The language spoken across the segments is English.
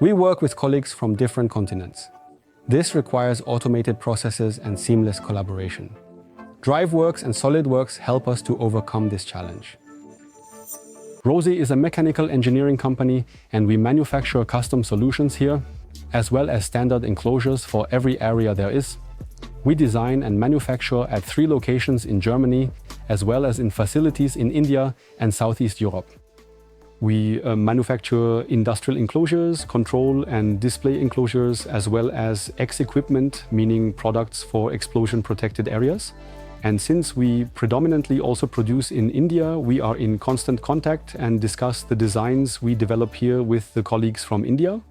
We work with colleagues from different continents. This requires automated processes and seamless collaboration. DriveWorks and SOLIDWORKS help us to overcome this challenge. Rosie is a mechanical engineering company, and we manufacture custom solutions here, as well as standard enclosures for every area there is. We design and manufacture at 3 locations in Germany, as well as in facilities in India and Southeast Europe. We manufacture industrial enclosures, control and display enclosures, as well as equipment, meaning products for explosion-protected areas. And since we predominantly also produce in India, we are in constant contact and discuss the designs we develop here with the colleagues from India.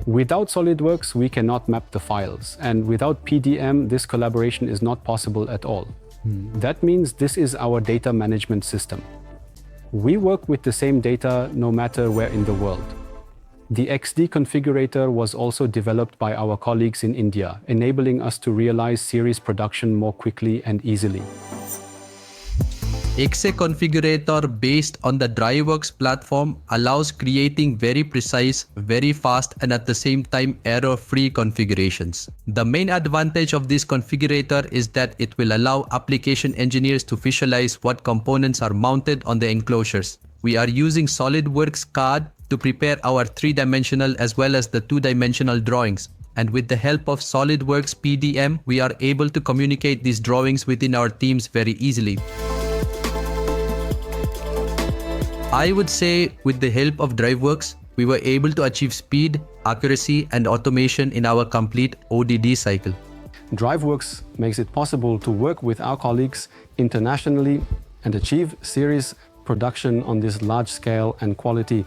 Without SOLIDWORKS, we cannot map the files, and without PDM, this collaboration is not possible at all. That means this is our data management system. We work with the same data no matter where in the world. The XD configurator was also developed by our colleagues in India, enabling us to realize series production more quickly and easily. XA configurator based on the DriveWorks platform allows creating very precise, very fast, and at the same time error-free configurations. The main advantage of this configurator is that it will allow application engineers to visualize what components are mounted on the enclosures. We are using SOLIDWORKS CAD to prepare our 3-dimensional as well as the 2-dimensional drawings. And with the help of SOLIDWORKS PDM, we are able to communicate these drawings within our teams very easily. I would say with the help of DriveWorks, we were able to achieve speed, accuracy, and automation in our complete ODD cycle. DriveWorks makes it possible to work with our colleagues internationally and achieve series production on this large scale and quality.